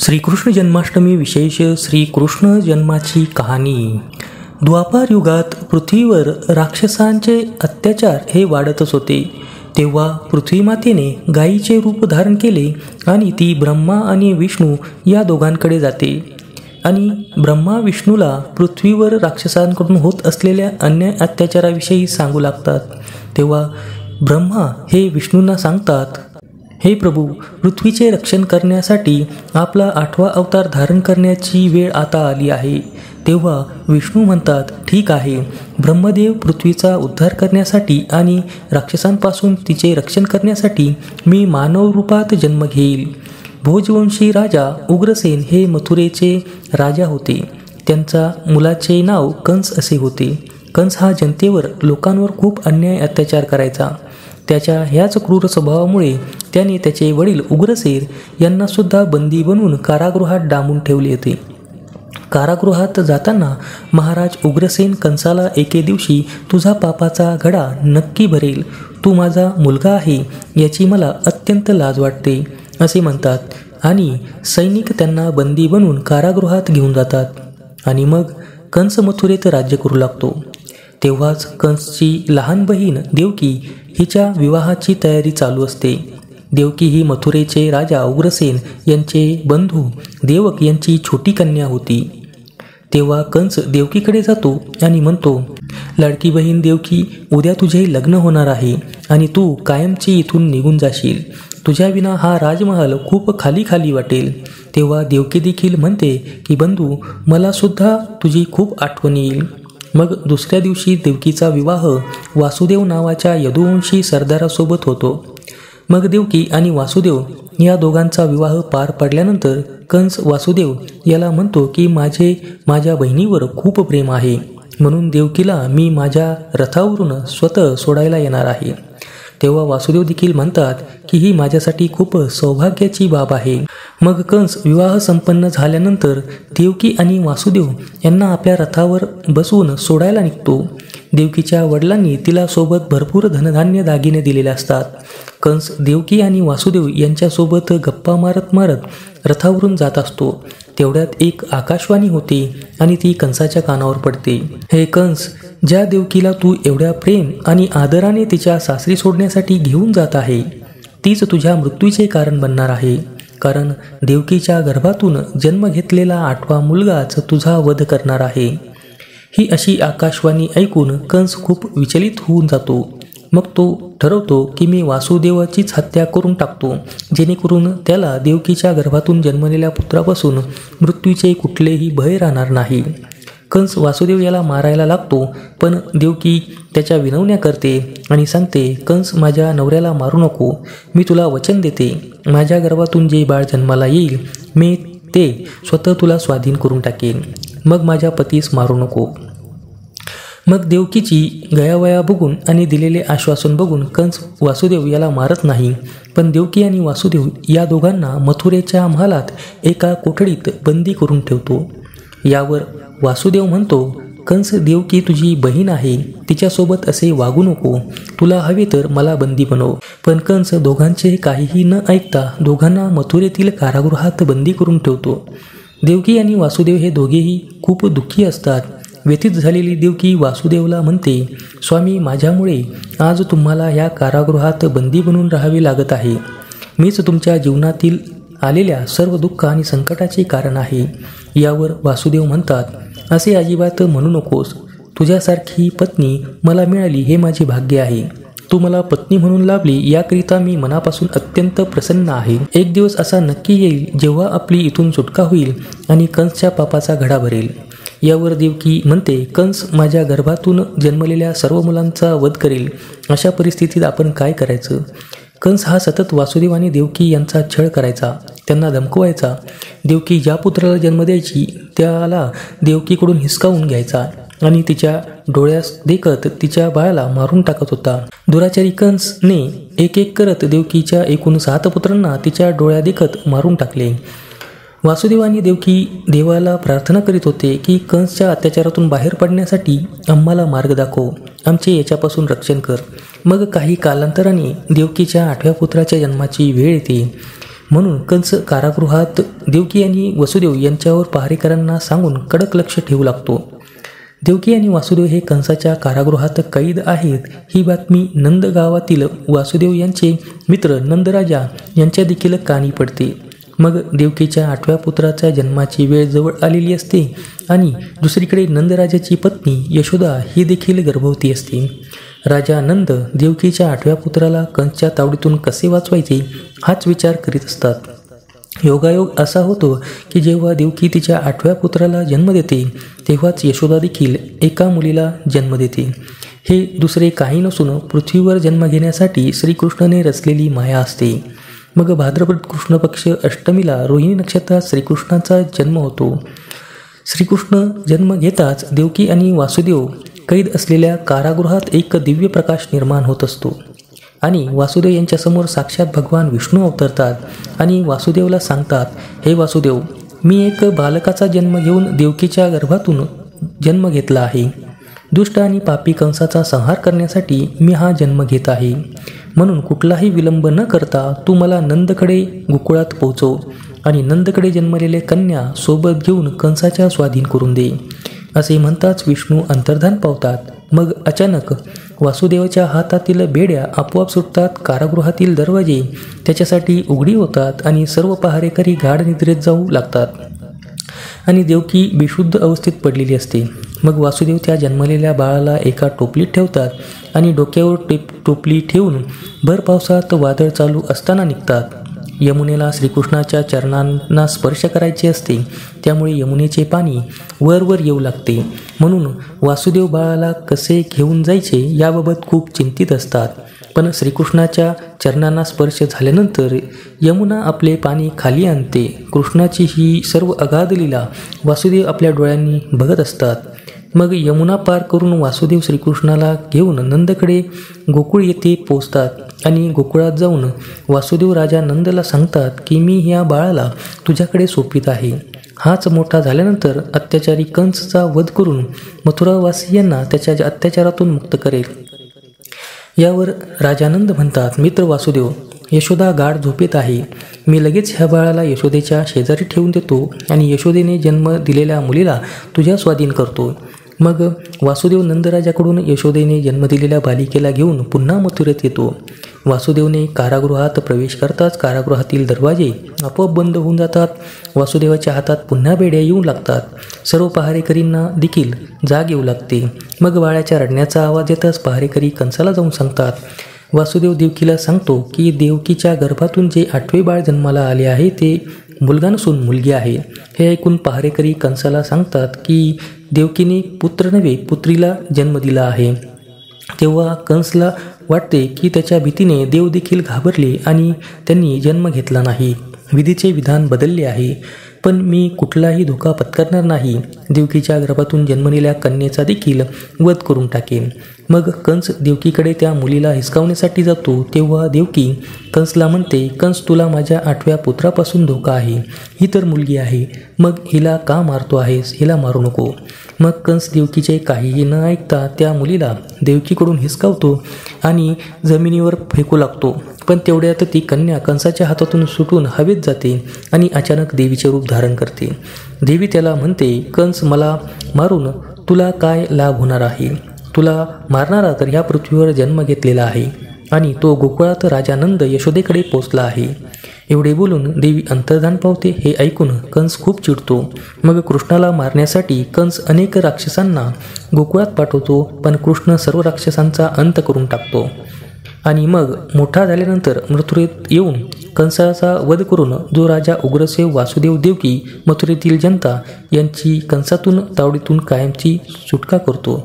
श्रीकृष्ण जन्माष्टमी विशेष श्रीकृष्ण जन्माची कहाणी. द्वापार युगात पृथ्वीवर राक्षसांचे अत्याचार हे वाढतच होते. तेव्हा पृथ्वीमातेने गायीचे रूप धारण केले आणि ती ब्रह्मा आणि विष्णू या दोघांकडे जाते आणि ब्रह्मा विष्णूला पृथ्वीवर राक्षसांकडून होत असलेल्या अन्याय अत्याचाराविषयी सांगू लागतात. तेव्हा ब्रह्मा हे विष्णूंना सांगतात, हे प्रभू, पृथ्वीचे रक्षण करण्यासाठी आपला 8वा अवतार धारण करण्याची वेळ आता आली आहे. तेव्हा विष्णू म्हणतात, ठीक आहे, ब्रह्मदेव पृथ्वीचा उद्धार करण्यासाठी आणि राक्षसांपासून तिचे रक्षण करण्यासाठी मी मानव रूपात जन्म घेईल. भोजवंशी राजा उग्रसेन हे मथुरेचे राजा होते. त्यांचा मुलाचे नाव कंस असे होते. कंस हा जनतेवर, लोकांवर खूप अन्याय अत्याचार करायचा. त्याच्या ह्याच क्रूर स्वभावामुळे त्याने त्याचे वडील उग्रसेन यांना सुद्धा बंदी बनवून कारागृहात डांबून ठेवले होते. कारागृहात जाताना महाराज उग्रसेन कंसाला एके दिवशी तुझा पापाचा घडा नक्की भरेल, तू माझा मुलगा आहे याची मला अत्यंत लाज वाटते असे म्हणतात आणि सैनिक त्यांना बंदी बनवून कारागृहात घेऊन जातात आणि मग कंस मथुरेत राज्य करू लागतो. तेव्हाच कंसची लहान बहीण देवकी हिच्या विवाहाची तयारी चालू असते. देवकी ही मथुरेचे राजा उग्रसेन यांचे बंधू देवक यांची छोटी कन्या होती. तेव्हा कंस देवकीकडे जातो आणि म्हणतो, लाडकी बहीण देवकी, उद्या तुझे लग्न होणार आहे आणि तू कायमची इथून निघून जाशील. तुझ्या विना हा राजमहाल खूप खाली खाली वाटेल. तेव्हा देवकी देखील म्हणते की बंधू, मला सुद्धा तुझी खूप आठवण येईल. मग दुसऱ्या दिवशी देवकीचा विवाह वासुदेव नावाच्या यदुवंशी सरदारासोबत होतो. मग देवकी आणि वासुदेव या दोघांचा विवाह पार पडल्यानंतर कंस वासुदेव याला म्हणतो की माझ्या बहिणीवर खूप प्रेम आहे, म्हणून देवकीला मी माझ्या रथावरून स्वतः सोडायला येणार आहे. तेव्हा वासुदेव देखील म्हणतात की ही माझ्यासाठी खूप सौभाग्याची बाब आहे. मग कंस विवाह संपन्न झाल्यानंतर देवकी आणि वासुदेव यांना आपल्या रथावर बसवून सोडायला निघतो. देवकीच्या वडिलांनी तिला सोबत भरपूर धनधान्य दागिने दिलेले असतात. कंस देवकी आणि वासुदेव यांच्यासोबत गप्पा मारत मारत रथावरून जात असतो. तेवढ्यात एक आकाशवाणी होते आणि ती कंसाच्या कानावर पडते. हे कंस, ज्या देवकीला तू एवढ्या प्रेम आणि आदराने तिच्या सासरी सोडण्यासाठी घेऊन जात आहे, तीच तुझ्या मृत्यूचे कारण बनणार आहे. कारण देवकीच्या गर्भातून जन्म घेतलेला 8वा मुलगाच तुझा वध करणार आहे. ही अशी आकाशवाणी ऐकून कंस खूप विचलित होऊन जातो. मग तो ठरवतो की मी वासुदेवाचीच हत्या करून टाकतो, जेणेकरून त्याला देवकीच्या गर्भातून जन्मलेल्या पुत्रापासून मृत्यूचे कुठलेही भय राहणार नाही. कंस वासुदेव याला मारायला लागतो, पण देवकी त्याच्या विनवण्या करते आणि सांगते, कंस, माझ्या नवऱ्याला मारू नको. मी तुला वचन देते, माझ्या गर्भातून जे बाळ जन्माला येईल मी ते स्वतः तुला स्वाधीन करून टाकेन. मग माझ्या पतीस मारू नको. मग देवकीची गयावया बघून आणि दिलेले आश्वासन बघून कंस वासुदेव याला मारत नाही, पण देवकी आणि वासुदेव या दोघांना मथुरेच्या महालात एका कोठडीत बंदी करून ठेवतो. यावर वासुदेव म्हणतो, कंस, देवकी तुझी बहीण आहे, तिच्यासोबत असे वागू नको. तुला हवे तर मला बंदी बनव. पण कंस दोघांचे काहीही न ऐकता दोघांना मथुरेतील कारागृहात बंदी करून ठेवतो. देवकी आणि वासुदेव हे दोघेही खूप दुःखी असतात. व्यथित झालेली देवकी वासुदेवला म्हणते, स्वामी, माझ्यामुळे आज तुम्हाला या कारागृहात बंदी बनून राहावे लागत आहे. मीच तुमच्या जीवनातील आलेल्या सर्व दुःख आणि संकटाचे कारण आहे. यावर वासुदेव म्हणतात, असे अजिबात म्हणू नकोस. तुझ्यासारखी पत्नी मला मिळाली हे माझे भाग्य आहे. तू मला पत्नी म्हणून लाभली याकरिता मी मनापासून अत्यंत प्रसन्न आहे. एक दिवस असा नक्की येईल जेव्हा आपली इथून सुटका होईल आणि कंसच्या पापाचा घडा भरेल. यावर देवकी म्हणते, कंस माझ्या गर्भातून जन्मलेल्या सर्व मुलांचा वध करेल. अशा परिस्थितीत आपण काय करायचं? कंस हा सतत वासुदेव आणि देवकी यांचा छळ करायचा, त्यांना धमकवायचा. देवकी ज्या पुत्राला जन्म द्यायची त्याला देवकीकडून हिसकावून घ्यायचा आणि तिच्या डोळ्यास देखत तिच्या बाळाला मारून टाकत होता. दुराचारी कंसने एक एक करत देवकीच्या एकूण 7 पुत्रांना तिच्या डोळ्या देखत मारून टाकले. वासुदेव आणि देवकी देवाला प्रार्थना करीत होते की कंसच्या अत्याचारातून बाहेर पडण्यासाठी आम्हाला मार्ग दाखव, आमचे याच्यापासून रक्षण कर. मग काही कालांतराने देवकीच्या 8व्या पुत्राच्या जन्माची वेळ येते. म्हणून कंस कारागृहात देवकी आणि वसुदेव यांच्यावर पहारेकरांना सांगून कडक लक्ष ठेवू लागतो. देवकी आणि वासुदेव हे कंसाच्या कारागृहात कैद आहेत ही बातमी नंद गावातील वासुदेव यांचे मित्र नंदराजा यांच्या देखील कानी पडते. मग देवकीच्या 8व्या पुत्राच्या जन्माची वेळ जवळ आलेली असते आणि दुसरीकडे नंदराजाची पत्नी यशोदा ही देखील गर्भवती असते. राजा नंद देवकीच्या 8व्या पुत्राला कंसच्या तावडीतून कसे वाचवायचे हाच विचार करीत असतात. योगायोग असा होतो की जेव्हा देवकी तिच्या 8व्या पुत्राला जन्म देते तेव्हाच यशोदा देखील एका मुलीला जन्म देते. हे दुसरे काही नसून पृथ्वीवर जन्म घेण्यासाठी श्रीकृष्णाने रचलेली माया असते. मग भाद्रपद कृष्ण पक्ष अष्टमीला रोहिणी नक्षत्रात श्रीकृष्णाचा जन्म होतो. श्रीकृष्ण जन्म घेताच देवकी आणि वासुदेव कैद असलेल्या कारागृहात एक दिव्य प्रकाश निर्माण होत असतो आणि वासुदेव यांच्यासमोर साक्षात भगवान विष्णू अवतरतात आणि वासुदेवला सांगतात, हे वासुदेव, मी एक बालकाचा जन्म घेऊन देवकीच्या गर्भातून जन्म घेतला आहे. दुष्ट आणि पापी कंसाचा संहार करण्यासाठी मी हा जन्म घेत आहे. म्हणून कुठलाही विलंब न करता तू मला नंदकडे गोकुळात पोहोचव आणि नंदकडे जन्मलेले कन्या सोबत घेऊन कंसाच्या स्वाधीन करून दे. असे म्हणताच विष्णू अंतर्धान पावतात. मग अचानक वासुदेवाच्या हातातील बेड्या आपोआप सुटतात. कारागृहातील दरवाजे त्याच्यासाठी उघडी होतात आणि सर्व पहारेकरी गाढ निद्रेत जाऊ लागतात आणि देवकी बेशुद्ध अवस्थेत पडलेली असते. मग वासुदेव त्या जन्मलेल्या बाळाला एका टोपलीत ठेवतात आणि डोक्यावर टोपली ठेवून भर पावसात वादळ चालू असताना निघतात. यमुनेला श्रीकृष्णाच्या चरणांना स्पर्श करायचे असते, त्यामुळे यमुनेचे पाणी वर येऊ लागते. म्हणून वासुदेव बाळाला कसे घेऊन जायचे याबाबत खूप चिंतित असतात. पण श्रीकृष्णाच्या चरणांना स्पर्श झाल्यानंतर यमुना आपले पाणी खाली आणते. कृष्णाची ही सर्व अगाध लीला वासुदेव आपल्या डोळ्यांनी बघत असतात. मग यमुना पार करून वासुदेव श्रीकृष्णाला घेऊन नंदकडे गोकुळ येथे पोचतात आणि गोकुळात जाऊन वासुदेव राजा नंदला सांगतात की मी ह्या बाळाला तुझ्याकडे सोपित आहे. हाच मोठा झाल्यानंतर अत्याचारी कंसचा वध करून मथुरावासियांना त्याच्या अत्याचारातून मुक्त करेल. यावर राजानंद म्हणतात, मित्र वासुदेव, यशोदा गाढ झोपेत आहे. मी लगेच ह्या बाळाला यशोदेच्या शेजारी ठेवून देतो आणि यशोदेने जन्म दिलेल्या मुलीला तुझ्या स्वाधीन करतो. मग वासुदेव नंदराजाकडून यशोदेने जन्म दिलेल्या बालिकेला घेऊन पुन्हा मथुरेत येतो. वासुदेवने कारागृहात प्रवेश करताच कारागृहातील दरवाजे आपोआप बंद होऊन जातात. वासुदेवाच्या हातात पुन्हा बेड्या येऊ लागतात. सर्व पहारेकरींना देखील जाग येऊ लागते. मग बाळाच्या रडण्याचा आवाज येताच पहारेकरी कंसाला जाऊन सांगतात. वासुदेव देवकीला सांगतो की देवकीच्या गर्भातून जे 8वे बाळ जन्माला आले आहे ते मुलगा नसून मुलगी आहे. हे ऐकून पहारेकरी कंसाला सांगतात की देवकीने पुत्र नव्हे पुत्रीला जन्म दिला आहे. तेव्हा कंसला वाटते की त्याच्या भीतीने देव देखील घाबरले आणि त्यांनी जन्म घेतला नाही. विधीचे विधान बदलले आहे, पण मी कुठलाही धोका पत्करणार नाही. देवकीच्या गर्भातून जन्मलेल्या कन्येचा देखील वध करून टाकेन. मग कंस देवकीकडे त्या मुलीला हिसकावण्यासाठी जातो. तेव्हा देवकी कंसला म्हणते, कंस, तुला माझ्या 8व्या पुत्रापासून धोका आहे. ही तर मुलगी आहे, मग हिला का मारतो आहेस? हिला मारू नको. मग कंस देवकीचे काहीही न ऐकता त्या मुलीला देवकीकडून हिसकावतो आणि जमिनीवर फेकू लागतो. पण तेवढ्यात ती कन्या कंसाच्या हातातून सुटून हवेत जाते आणि अचानक देवीचे रूप धारण करते. देवी त्याला म्हणते, कंस, मला मारून तुला काय लाभ होणार आहे? तुला मारणारा तर ह्या पृथ्वीवर जन्म घेतलेला आहे आणि तो गोकुळात राजा नंद यशोदेकडे पोचला आहे. एवढे बोलून देवी अंतर्धान पावते. हे ऐकून कंस खूप चिडतो. मग कृष्णाला मारण्यासाठी कंस अनेक राक्षसांना गोकुळात पाठवतो, पण कृष्ण सर्व राक्षसांचा अंत करून टाकतो आणि मग मोठा झाल्यानंतर मथुरेत येऊन कंसाचा वध करून जो राजा उग्रसेन, वासुदेव, देवकी, मथुरेतील जनता यांची कंसातून तावडीतून कायमची सुटका करतो.